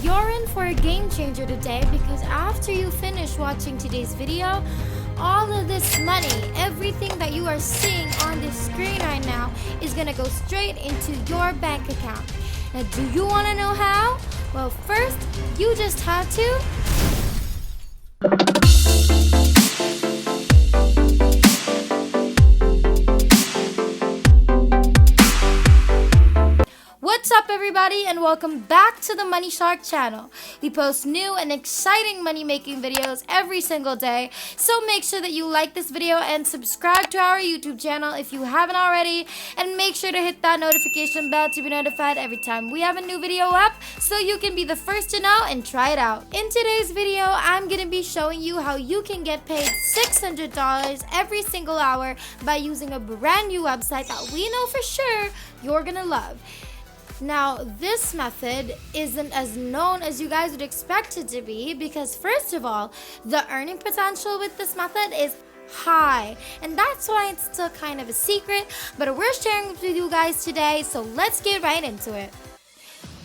you're in for a game changer today, because after you finish watching today's video, all of this money, everything that you are seeing on this screen right now, is gonna go straight into your bank account. Now, do you wanna know how? Well, first, you just have to What's up, everybody, and welcome back to the Money Shark channel. We post new and exciting money making videos every single day, so make sure that you like this video and subscribe to our YouTube channel if you haven't already, and make sure to hit that notification bell to be notified every time we have a new video up, so you can be the first to know and try it out. In today's video, I'm gonna be showing you how you can get paid $600 every single hour by using a brand new website that we know for sure you're gonna love. Now, this method isn't as known as you guys would expect it to be, because first of all, the earning potential with this method is high, and that's why it's still kind of a secret, but we're sharing it with you guys today, so let's get right into it.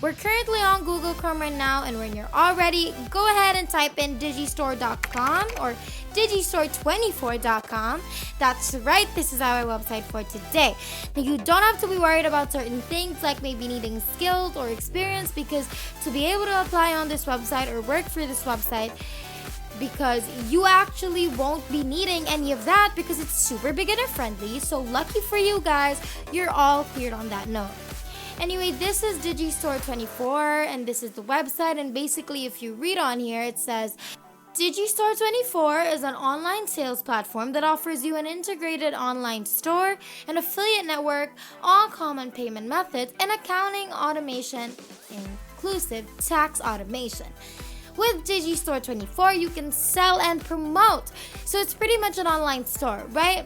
We're currently on Google Chrome right now, and when you're all ready, go ahead and type in digistore.com or digistore24.com. That's right, this is our website for today. Now, you don't have to be worried about certain things like maybe needing skills or experience, because to be able to apply on this website or work for this website, because you actually won't be needing any of that, because it's super beginner friendly. So lucky for you guys, you're all cleared on that note. Anyway, this is Digistore24, and this is the website, and basically if you read on here, it says Digistore24 is an online sales platform that offers you an integrated online store, an affiliate network, all common payment methods, and accounting automation, inclusive tax automation. With Digistore24, you can sell and promote, so it's pretty much an online store, right?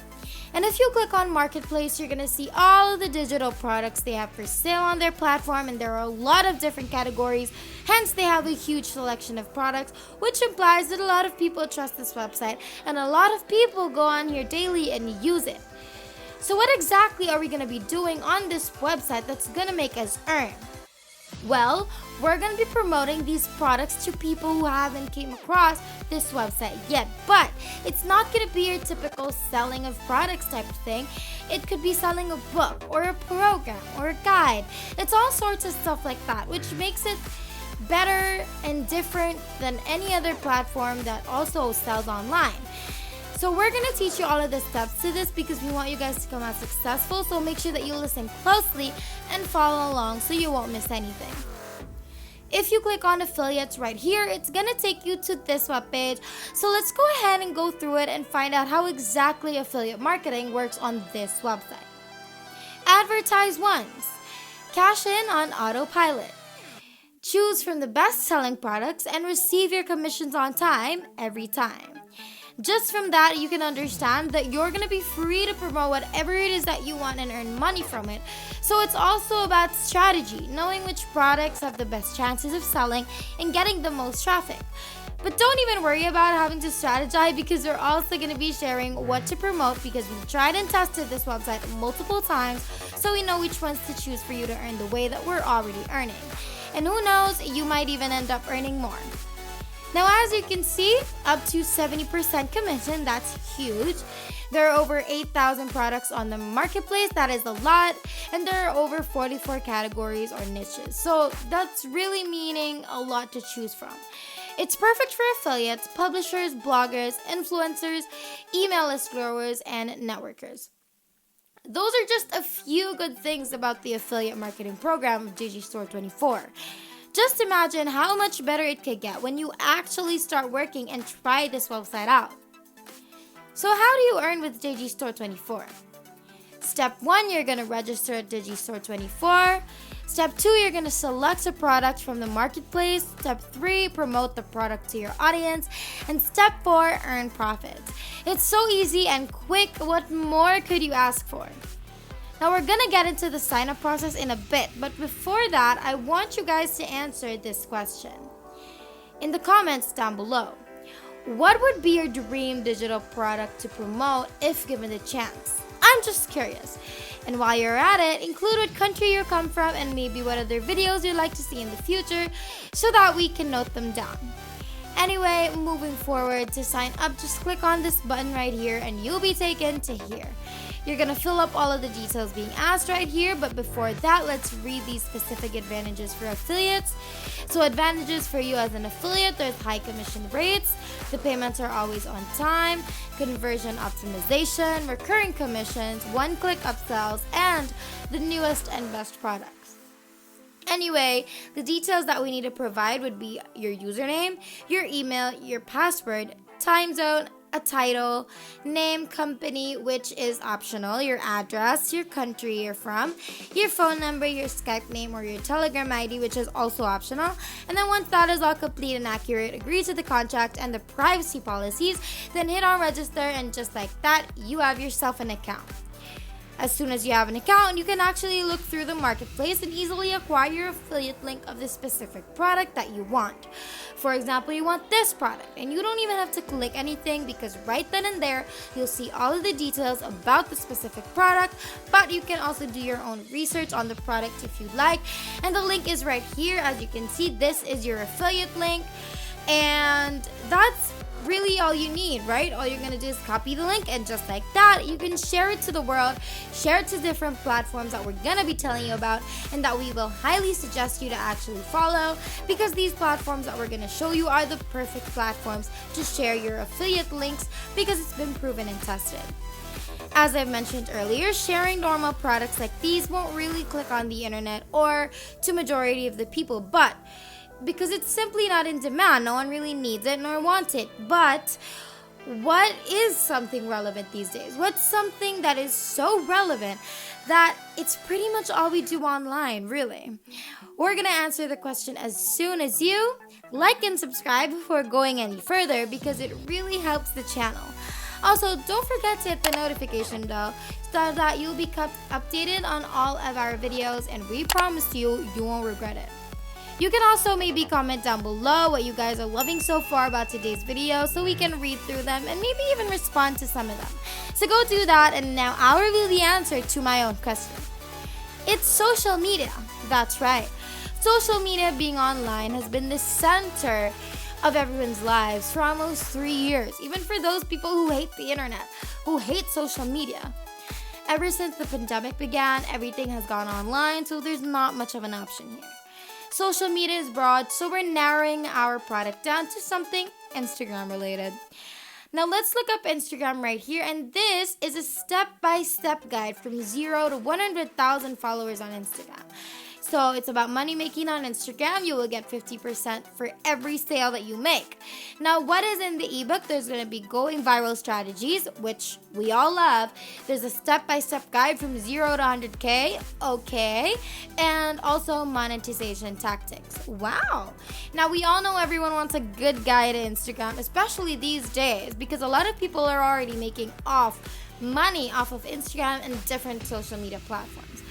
And if you click on Marketplace, you're going to see all of the digital products they have for sale on their platform, and there are a lot of different categories. Hence, they have a huge selection of products, which implies that a lot of people trust this website, and a lot of people go on here daily and use it. So what exactly are we going to be doing on this website that's going to make us earn? Well, we're going to be promoting these products to people who haven't came across this website yet. But it's not going to be your typical selling of products type of thing. It could be selling a book or a program or a guide. It's all sorts of stuff like that, which makes it better and different than any other platform that also sells online. So we're going to teach you all of the steps to this, because we want you guys to come out successful. So make sure that you listen closely and follow along so you won't miss anything. If you click on affiliates right here, it's going to take you to this webpage. So let's go ahead and go through it and find out how exactly affiliate marketing works on this website. Advertise once. Cash in on autopilot. Choose from the best-selling products and receive your commissions on time every time. Just from that, you can understand that you're going to be free to promote whatever it is that you want and earn money from it. So it's also about strategy, knowing which products have the best chances of selling and getting the most traffic. But don't even worry about having to strategize, because we're also going to be sharing what to promote, because we've tried and tested this website multiple times, so we know which ones to choose for you to earn the way that we're already earning. And who knows, you might even end up earning more. Now, as you can see, up to 70% commission, that's huge. There are over 8,000 products on the marketplace, that is a lot, and there are over 44 categories or niches. So that's really meaning a lot to choose from. It's perfect for affiliates, publishers, bloggers, influencers, email list growers, and networkers. Those are just a few good things about the affiliate marketing program of Digistore24. Just imagine how much better it could get when you actually start working and try this website out. So how do you earn with Digistore24? Step 1, you're going to register at Digistore24. Step 2, you're going to select a product from the marketplace. Step 3, promote the product to your audience. And step 4, earn profits. It's so easy and quick. What more could you ask for? Now, we're going to get into the sign-up process in a bit, but before that, I want you guys to answer this question in the comments down below. What would be your dream digital product to promote if given the chance? I'm just curious. And while you're at it, include what country you come from and maybe what other videos you'd like to see in the future so that we can note them down. Anyway, moving forward, to sign up, just click on this button right here and you'll be taken to here. You're gonna fill up all of the details being asked right here, but before that, let's read these specific advantages for affiliates. So advantages for you as an affiliate, there's high commission rates, the payments are always on time, conversion optimization, recurring commissions, one-click upsells, and the newest and best products. Anyway, the details that we need to provide would be your username, your email, your password, time zone, a title, name, company, which is optional, your address, your country you're from, your phone number, your Skype name, or your Telegram ID, which is also optional. And then once that is all complete and accurate, agree to the contract and the privacy policies, then hit on register, and just like that, you have yourself an account. As soon as you have an account, you can actually look through the marketplace and easily acquire your affiliate link of the specific product that you want. For example, you want this product, and you don't even have to click anything because right then and there, you'll see all of the details about the specific product, but you can also do your own research on the product if you'd like. And the link is right here. As you can see, this is your affiliate link, and that's really all you need, right? All you're gonna do is copy the link, and just like that, you can share it to the world, share it to different platforms that we're gonna be telling you about and that we will highly suggest you to actually follow, because these platforms that we're gonna show you are the perfect platforms to share your affiliate links because it's been proven and tested. As I've mentioned earlier, sharing normal products like these won't really click on the internet or to majority of the people, but because it's simply not in demand, no one really needs it nor wants it. But what is something relevant these days? What's something that is so relevant that it's pretty much all we do online, really? We're gonna answer the question as soon as you like and subscribe before going any further, because it really helps the channel. Also, don't forget to hit the notification bell so that you'll be kept updated on all of our videos, and we promise you won't regret it. You can also maybe comment down below what you guys are loving so far about today's video so we can read through them and maybe even respond to some of them. So go do that, and now I'll reveal the answer to my own question. It's social media. That's right. Social media, being online, has been the center of everyone's lives for almost 3 years, even for those people who hate the internet, who hate social media. Ever since the pandemic began, everything has gone online, so there's not much of an option here. Social media is broad, so we're narrowing our product down to something Instagram related. Now let's look up Instagram right here, and this is a step-by-step guide from 0 to 100,000 followers on Instagram. So it's about money making on Instagram. You will get 50% for every sale that you make. Now, what is in the ebook? There's going to be going viral strategies, which we all love. There's a step-by-step guide from 0 to 100K, okay, and also monetization tactics. Wow. Now, we all know everyone wants a good guide to Instagram, especially these days, because a lot of people are already making money off of Instagram and different social media platforms.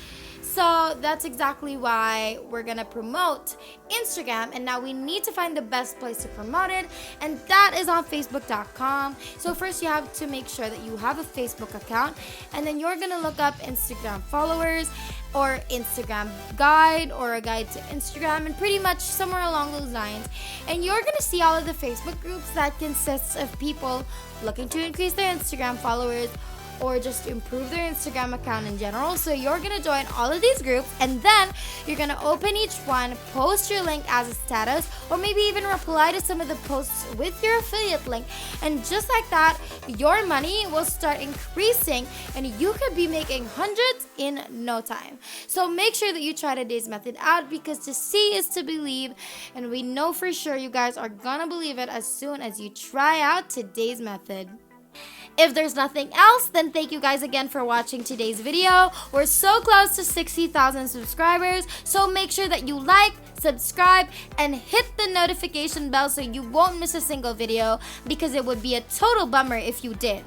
So that's exactly why we're gonna promote Instagram, and now we need to find the best place to promote it, and that is on Facebook.com. So first you have to make sure that you have a Facebook account, and then you're gonna look up Instagram followers or Instagram guide or a guide to Instagram, and pretty much somewhere along those lines. And you're gonna see all of the Facebook groups that consists of people looking to increase their Instagram followers or just improve their Instagram account in general. So you're gonna join all of these groups, and then you're gonna open each one, post your link as a status, or maybe even reply to some of the posts with your affiliate link. And just like that, your money will start increasing, and you could be making hundreds in no time. So make sure that you try today's method out, because to see is to believe, and we know for sure you guys are gonna believe it as soon as you try out today's method. If there's nothing else, then thank you guys again for watching today's video. We're so close to 60,000 subscribers, so make sure that you like, subscribe, and hit the notification bell so you won't miss a single video, because it would be a total bummer if you did.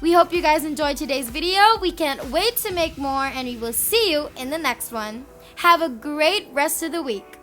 We hope you guys enjoyed today's video. We can't wait to make more, and we will see you in the next one. Have a great rest of the week.